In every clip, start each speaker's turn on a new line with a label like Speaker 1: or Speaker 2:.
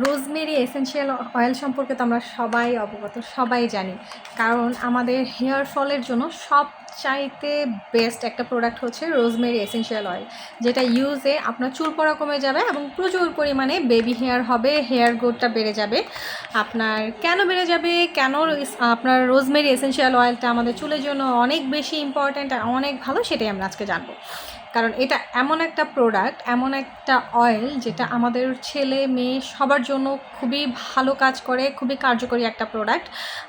Speaker 1: Rosemary essential oil সম্পর্কে তো আমরা সবাই অবগত, সবাই জানি। কারণ আমাদের হেয়ার ফলের জন্য সবচাইতে বেস্ট একটা প্রোডাক্ট হচ্ছে রোজমেরি এসেনশিয়াল অয়েল, যেটা ইউজে আপনার চুল পড়া কমে যাবে এবং প্রচুর পরিমাণে বেবি হেয়ার হবে, হেয়ার গ্রোথটা বেড়ে যাবে। আপনার কেন বেড়ে যাবে, কেন আপনার রোজমেরি এসেনশিয়াল অয়েলটা আমাদের চুলের জন্য অনেক বেশি ইম্পর্ট্যান্ট আর অনেক ভালো, সেটাই আমরা আজকে জানবো। কারণ এটা এমন একটা প্রোডাক্ট, এমন একটা অয়েল যেটা আমাদের ছেলে মেয়ে সবার জন্য খুবই ভালো কাজ করে, খুবই কার্যকরী একটা প্রোডাক্ট।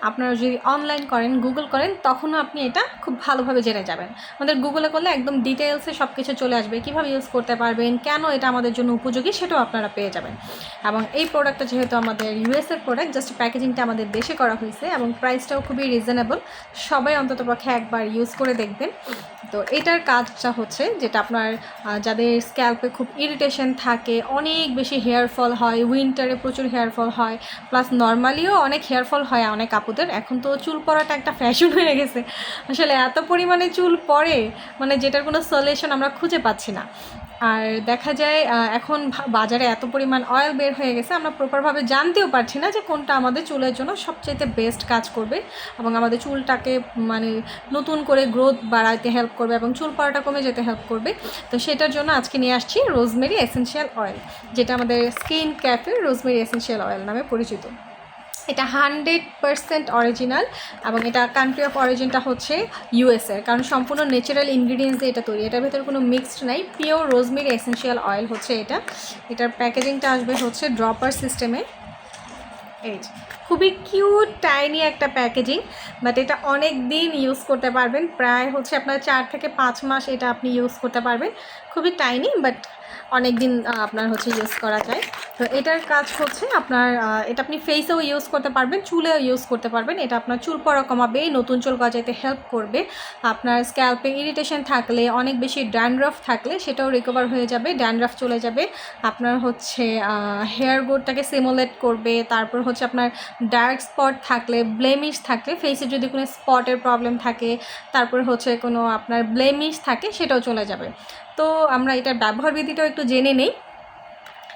Speaker 1: আপনারা যদি অনলাইন করেন, গুগল করেন, তখনও আপনি এটা খুব ভালোভাবে জেনে যাবেন। আমাদের গুগলে করলে একদম ডিটেলসে সব কিছু চলে আসবে, কীভাবে ইউজ করতে পারবেন, কেন এটা আমাদের জন্য উপযোগী, সেটাও আপনারা পেয়ে যাবেন। এবং এই প্রোডাক্টটা যেহেতু আমাদের ইউএসের প্রোডাক্ট, জাস্ট প্যাকেজিংটা আমাদের দেশে করা হয়েছে এবং প্রাইসটাও খুবই রিজনেবল। সবাই অন্ততপক্ষে একবার ইউজ করে দেখবেন। তো এটার কাজটা হচ্ছে যেটা আপনার যাদের স্ক্যাল্পে খুব ইরিটেশন থাকে, অনেক বেশি হেয়ার ফল হয়, উইন্টারে প্রচুর হেয়ার ফল হয়, প্লাস নর্মালিও অনেক হেয়ার ফল হয় অনেক আপুদের। এখন তো চুল পড়াটা একটা ফ্যাশন হয়ে গেছে, আসলে এত পরিমাণে চুল পড়ে মানে যেটার কোনো সলিউশন আমরা খুঁজে পাচ্ছি না। আর দেখা যায় এখন বাজারে এত পরিমাণ অয়েল বের হয়ে গেছে, আমরা প্রপারভাবে জানতেও পারছি না যে কোনটা আমাদের চুলের জন্য সবচাইতে বেস্ট কাজ করবে এবং আমাদের চুলটাকে মানে নতুন করে গ্রোথ বাড়াইতে হেল্প করবে এবং চুল পড়াটা কমে যেতে হেল্প করবে। তো সেটার জন্য আজকে নিয়ে আসছি রোজমেরি এসেনশিয়াল অয়েল, যেটা আমাদের skin cafe rosemary essential oil নামে পরিচিত। এটা 100% অরিজিনাল এবং এটা কান্ট্রি অফ অরিজিনটা হচ্ছে ইউএসএর, কারণ সম্পূর্ণ ন্যাচারাল ইনগ্রিডিয়েন্টস দিয়ে এটা তৈরি। এটার ভেতরে কোনো মিক্সড নাই, পিওর রোজমেরি এসেনশিয়াল অয়েল হচ্ছে এটা। এটার প্যাকেজিংটা আসবে হচ্ছে ড্রপার সিস্টেমে। এই খুবই কিউট টাইনি একটা প্যাকেজিং, বাট এটা অনেক দিন ইউজ করতে পারবেন, প্রায় হচ্ছে আপনার 4 থেকে 5 মাস এটা আপনি ইউজ করতে পারবেন। খুবই টাইনি বাট অনেক দিন আপনার হচ্ছে ইউজ করা যায়। তো এটার কাজ হচ্ছে আপনার এটা আপনি ফেসেও ইউজ করতে পারবেন, চুলেও ইউজ করতে পারবেন। এটা আপনার চুল পড়া কমাবে, নতুন চুল গজাইতে হেল্প করবে। আপনার স্ক্যাল্পে ইরিটেশন থাকলে, অনেক বেশি ড্যান্ড্রাফ থাকলে সেটাও রিকভার হয়ে যাবে, ড্যান্ড্রাফ চলে যাবে। আপনার হচ্ছে হেয়ার গ্রোথটাকে সিমুলেট করবে। তারপর হচ্ছে আপনার ডার্ক স্পট থাকলে, ব্লেমিশ থাকলে, ফেসে যদি কোনো স্পটের প্রবলেম থাকে, তারপর হচ্ছে কোনো আপনার ব্লেমিশ থাকে, সেটাও চলে যাবে। তো আমরা এটার ব্যবহার বিধিটাও একটু জেনে নেই।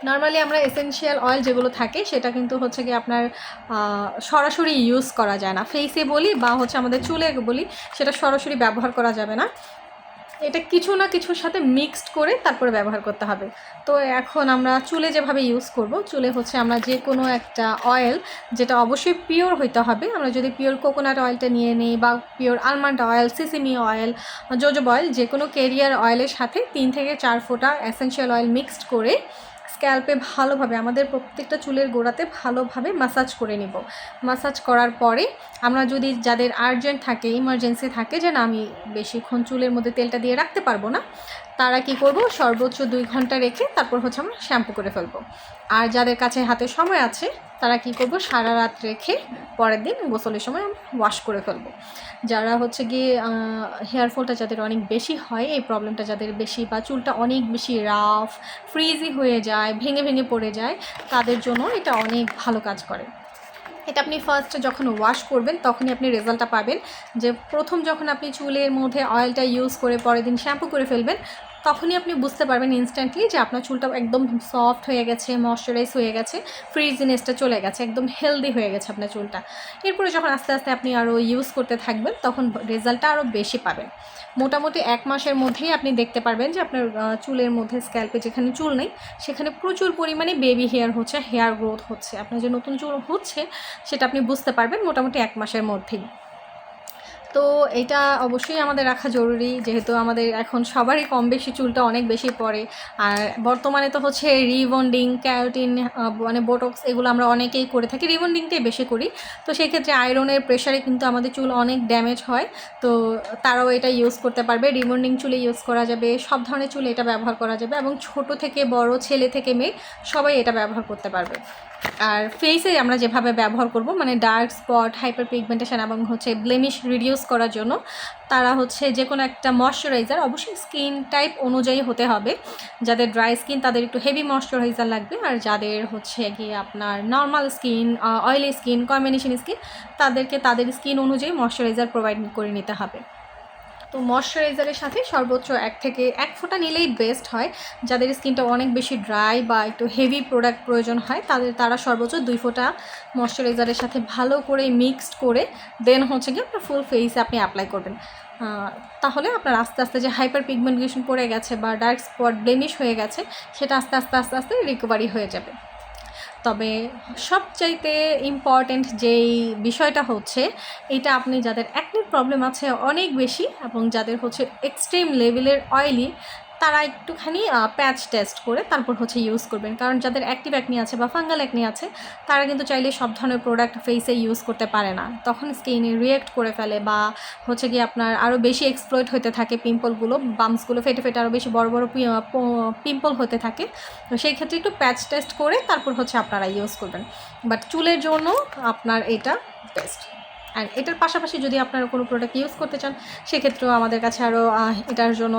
Speaker 1: নর্মালি আমরা এসেনশিয়াল অয়েল যেগুলো থাকে সেটা কিন্তু হচ্ছে কি আপনার সরাসরি ইউজ করা যায় না, ফেসে বলি বা হচ্ছে আমাদের চুলে বলি, সেটা সরাসরি ব্যবহার করা যাবে না। এটা কিছু না কিছুর সাথে মিক্সড করে তারপরে ব্যবহার করতে হবে। তো এখন আমরা চুলে যেভাবে ইউজ করব, চুলে হচ্ছে আমরা যে কোনো একটা অয়েল, যেটা অবশ্যই পিওর হইতে হবে। আমরা যদি পিওর কোকোনাট অয়েলটা নিয়ে নিই বা pure almond oil, sesame oil, jojoba oil, যে কোনো ক্যারিয়ার অয়েলের সাথে 3 থেকে 4 ফোঁটা এসেনশিয়াল অয়েল মিক্সড করে স্ক্যাল্পে ভালোভাবে, আমাদের প্রত্যেকটা চুলের গোড়াতে ভালোভাবে মাসাজ করে নিব। মাসাজ করার পরে আমরা যদি যাদের আর্জেন্ট থাকে, ইমার্জেন্সি থাকে যে না আমি বেশিক্ষণ চুলের মধ্যে তেলটা দিয়ে রাখতে পারবো না, তারা কি করব, সর্বোচ্চ 2 ঘন্টা রেখে তারপর হচ্ছে আমরা শ্যাম্পু করে ফেলবো। আর যাদের কাছে হাতে সময় আছে তারা কি করব, সারা রাত রেখে পরের দিন গোসলের সময় আমরা ওয়াশ করে ফেলবো। যারা হচ্ছে গিয়ে হেয়ার ফলটা যাদের অনেক বেশি হয়, এই প্রবলেমটা যাদের বেশি, বা চুলটা অনেক বেশি রাফ ফ্রিজি হয়ে যায়, ভেঙে ভেঙে পড়ে যায়, তাদের জন্য এটা অনেক ভালো কাজ করে। এটা আপনি ফার্স্টে যখন ওয়াশ করবেন তখনই আপনি রেজাল্টটা পাবেন, যে প্রথম যখন আপনি চুলের মধ্যে অয়েলটা ইউজ করে পরের দিন শ্যাম্পু করে ফেলবেন, তখনই আপনি বুঝতে পারবেন ইনস্ট্যান্টলি যে আপনার চুলটা একদম সফট হয়ে গেছে, ময়শ্চারাইজ হয়ে গেছে, ফ্রিজিনেসটা চলে গেছে, একদম হেলদি হয়ে গেছে আপনার চুলটা। এরপরে যখন আস্তে আস্তে আপনি আরও ইউজ করতে থাকবেন তখন রেজাল্টটা আরও বেশি পাবেন। মোটামুটি 1 মাসের মধ্যেই আপনি দেখতে পারবেন যে আপনার চুলের মধ্যে, স্ক্যাল্পে যেখানে চুল নেই সেখানে প্রচুর পরিমাণে বেবি হেয়ার হচ্ছে, হেয়ার গ্রোথ হচ্ছে, আপনার যে নতুন চুল হচ্ছে সেটা আপনি বুঝতে পারবেন মোটামুটি 1 মাসের মধ্যেই। তো এটা অবশ্যই আমাদের রাখা জরুরি, যেহেতু আমাদের এখন সবারই কম বেশি চুলটা অনেক বেশি পড়ে। আর বর্তমানে তো হচ্ছে রিবন্ডিং, ক্যারাটিন, মানে বোটক্স, এগুলো আমরা অনেকেই করে থাকি, রিবন্ডিংটাই বেশি করি। তো সেই ক্ষেত্রে আয়রনের প্রেশারে কিন্তু আমাদের চুল অনেক ড্যামেজ হয়। তো তারাও এটা ইউজ করতে পারবে, রিবন্ডিং চুলে ইউজ করা যাবে, সব ধরনের চুলে এটা ব্যবহার করা যাবে এবং ছোট থেকে বড়, ছেলে থেকে মেয়ে সবাই এটা ব্যবহার করতে পারবে। আর ফেসে আমরা যেভাবে ব্যবহার করব, মানে ডার্ক স্পট, হাইপার পিগমেন্টেশন এবং হচ্ছে ব্লেমিশ রিডিউস করার জন্য, তারা হচ্ছে যে কোনো একটা ময়শ্চারাইজার অবশ্যই স্কিন টাইপ অনুযায়ী হতে হবে। যাদের ড্রাই স্কিন তাদের একটু হেভি ময়শ্চারাইজার লাগবে, আর যাদের হচ্ছে গিয়ে আপনার normal skin, oily skin, combination skin, তাদেরকে তাদের স্কিন অনুযায়ী ময়শ্চারাইজার প্রোভাইড করে নিতে হবে। তো ময়শ্চারাইজারের সাথে সর্বোচ্চ 1 ফোঁটা নিলেই বেস্ট হয়। যাদের স্কিনটা অনেক বেশি ড্রাই বা একটু হেভি প্রোডাক্ট প্রয়োজন হয় তারা সর্বোচ্চ 2 ফোঁটা ময়শ্চারাইজারের সাথে ভালো করে মিক্সড করে দেন হচ্ছে গিয়ে আপনার ফুল ফেসে আপনি অ্যাপ্লাই করবেন। তাহলে আপনার আস্তে আস্তে যে হাইপার পিগমেন্টেশন পড়ে গেছে বা ডার্ক স্পট ব্লেমিশ হয়ে গেছে সেটা আস্তে আস্তে আস্তে আস্তে রিকভারি হয়ে যাবে। তবে সবচাইতে ইম্পর্ট্যান্ট যেই বিষয়টা হচ্ছে এটা আপনি যাদের অ্যাকনির প্রবলেম আছে অনেক বেশি এবং যাদের হচ্ছে এক্সট্রিম লেভেলের অয়েলি তারা একটুখানি প্যাচ টেস্ট করে তারপর হচ্ছে ইউজ করবেন। কারণ যাদের অ্যাক্টিভ অ্যাকনি আছে বা ফাঙ্গাল অ্যাকনি আছে তারা কিন্তু চাইলে সব ধরনের প্রোডাক্ট ফেসে ইউজ করতে পারে না, তখন স্কিনে রিয়েক্ট করে ফেলে বা হচ্ছে কি আপনার আরও বেশি এক্সপ্লয়েট হতে থাকে, পিম্পলগুলো বাম্পসগুলো ফেটে ফেটে আরও বেশি বড় বড় পিম্পল হতে থাকে। তো সেই ক্ষেত্রে একটু প্যাচ টেস্ট করে তারপর হচ্ছে আপনারা ইউজ করবেন। বাট চুলের জন্য আপনার এটা বেস্ট। অ্যান্ড এটার পাশাপাশি যদি আপনারা কোনো প্রোডাক্ট ইউজ করতে চান সেক্ষেত্রেও আমাদের কাছে আরও এটার জন্য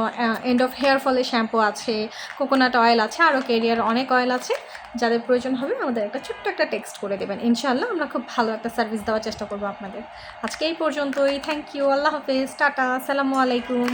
Speaker 1: এন্ড অফ হেয়ার ফলের শ্যাম্পু আছে, কোকোনাট অয়েল আছে, আরও কেরিয়ার অনেক অয়েল আছে। যাদের প্রয়োজন হবে আমাদের একটা ছোট্ট একটা টেক্সট করে দেবেন, ইনশাআল্লাহ আমরা খুব ভালো একটা সার্ভিস দেওয়ার চেষ্টা করবো আপনাদের। আজকে এই পর্যন্তই, থ্যাংক ইউ, আল্লাহ হাফেজ, টাটা, আসসালামু আলাইকুম।